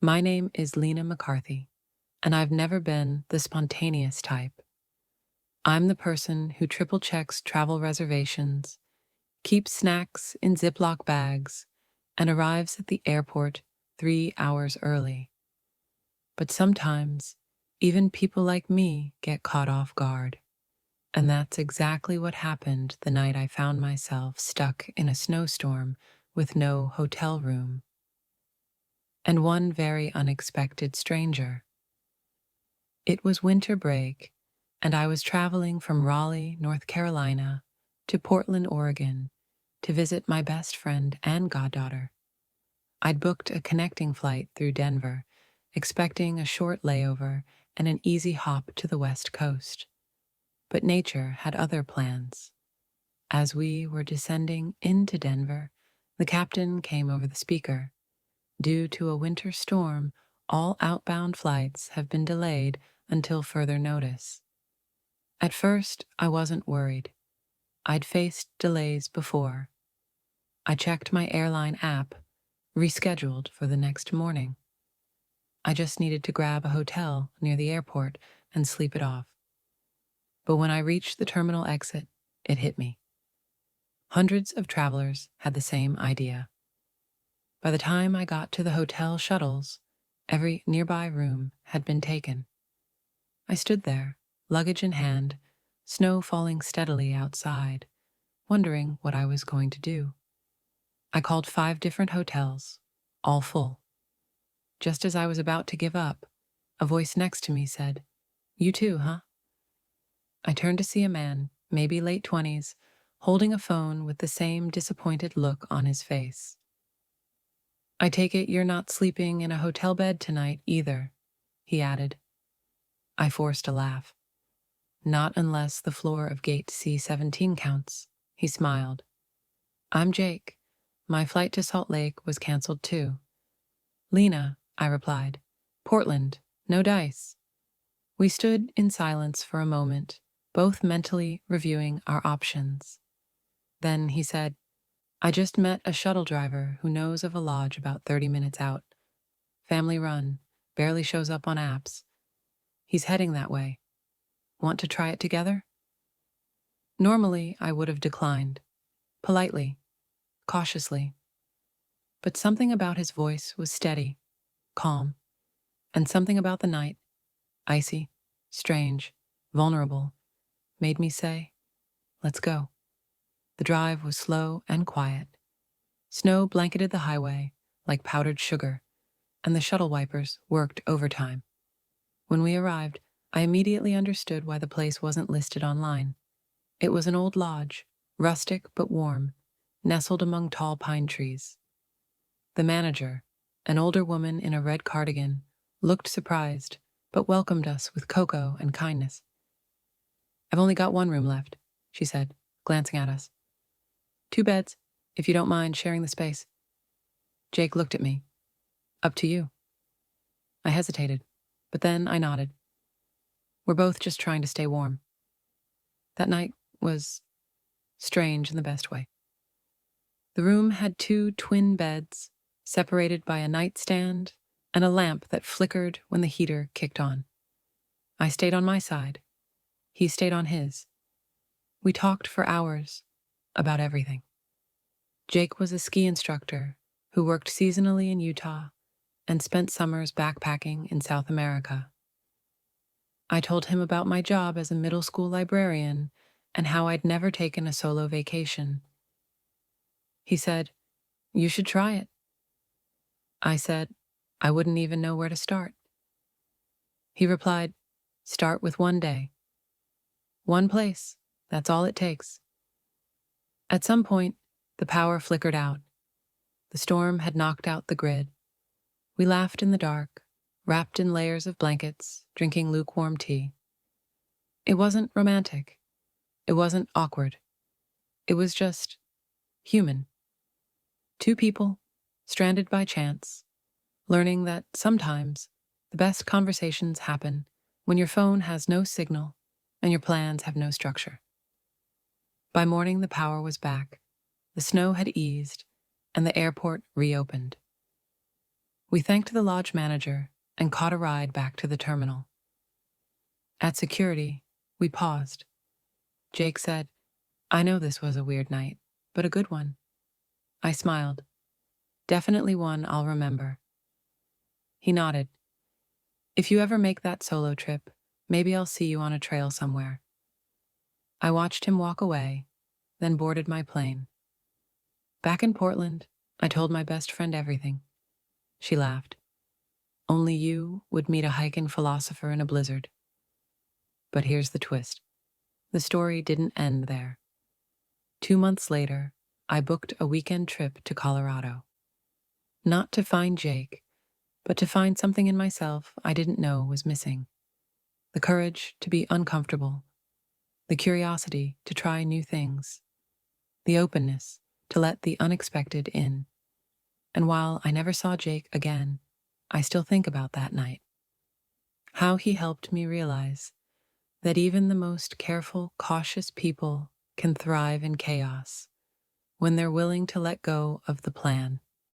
My name is Lena McCarthy, and I've never been the spontaneous type. I'm the person who triple checks travel reservations, keeps snacks in Ziploc bags, and arrives at the airport 3 hours early. But sometimes, even people like me get caught off guard. And that's exactly what happened the night I found myself stuck in a snowstorm with no hotel room. And one very unexpected stranger. It was winter break, and I was traveling from Raleigh, North Carolina, to Portland, Oregon, to visit my best friend and goddaughter. I'd booked a connecting flight through Denver, expecting a short layover and an easy hop to the West Coast. But nature had other plans. As we were descending into Denver, the captain came over the speaker. Due to a winter storm, all outbound flights have been delayed until further notice. At first, I wasn't worried. I'd faced delays before. I checked my airline app, rescheduled for the next morning. I just needed to grab a hotel near the airport and sleep it off. But when I reached the terminal exit, it hit me. Hundreds of travelers had the same idea. By the time I got to the hotel shuttles, every nearby room had been taken. I stood there, luggage in hand, snow falling steadily outside, wondering what I was going to do. I called 5 different hotels, all full. Just as I was about to give up, a voice next to me said, "You too, huh?" I turned to see a man, maybe late 20s, holding a phone with the same disappointed look on his face. "I take it you're not sleeping in a hotel bed tonight either," he added. I forced a laugh. "Not unless the floor of gate C-17 counts," he smiled. "I'm Jake. My flight to Salt Lake was canceled too." "Lena," I replied. "Portland, no dice." We stood in silence for a moment, both mentally reviewing our options. Then he said, "I just met a shuttle driver who knows of a lodge about 30 minutes out. Family run, barely shows up on apps. He's heading that way. Want to try it together?" Normally, I would have declined. Politely, cautiously. But something about his voice was steady, calm, and something about the night, icy, strange, vulnerable, made me say, "Let's go." The drive was slow and quiet. Snow blanketed the highway like powdered sugar, and the shuttle wipers worked overtime. When we arrived, I immediately understood why the place wasn't listed online. It was an old lodge, rustic but warm, nestled among tall pine trees. The manager, an older woman in a red cardigan, looked surprised, but welcomed us with cocoa and kindness. "I've only got one room left," she said, glancing at us. "2 beds, if you don't mind sharing the space." Jake looked at me. "Up to you." I hesitated, but then I nodded. We're both just trying to stay warm. That night was strange in the best way. The room had 2 twin beds, separated by a nightstand and a lamp that flickered when the heater kicked on. I stayed on my side. He stayed on his. We talked for hours about everything. Jake was a ski instructor who worked seasonally in Utah and spent summers backpacking in South America. I told him about my job as a middle school librarian and how I'd never taken a solo vacation. He said, "You should try it." I said, "I wouldn't even know where to start." He replied, "Start with one day. One place, that's all it takes." At some point, the power flickered out. The storm had knocked out the grid. We laughed in the dark, wrapped in layers of blankets, drinking lukewarm tea. It wasn't romantic. It wasn't awkward. It was just human. 2 people, stranded by chance, learning that sometimes the best conversations happen when your phone has no signal and your plans have no structure. By morning, the power was back, the snow had eased, and the airport reopened. We thanked the lodge manager and caught a ride back to the terminal. At security, we paused. Jake said, "I know this was a weird night, but a good one." I smiled. "Definitely one I'll remember." He nodded. "If you ever make that solo trip, maybe I'll see you on a trail somewhere." I watched him walk away, then boarded my plane. Back in Portland, I told my best friend everything. She laughed. "Only you would meet a hiking philosopher in a blizzard." But here's the twist. The story didn't end there. 2 months later, I booked a weekend trip to Colorado. Not to find Jake, but to find something in myself I didn't know was missing. The courage to be uncomfortable, the curiosity to try new things, the openness to let the unexpected in. And while I never saw Jake again, I still think about that night. How he helped me realize that even the most careful, cautious people can thrive in chaos when they're willing to let go of the plan.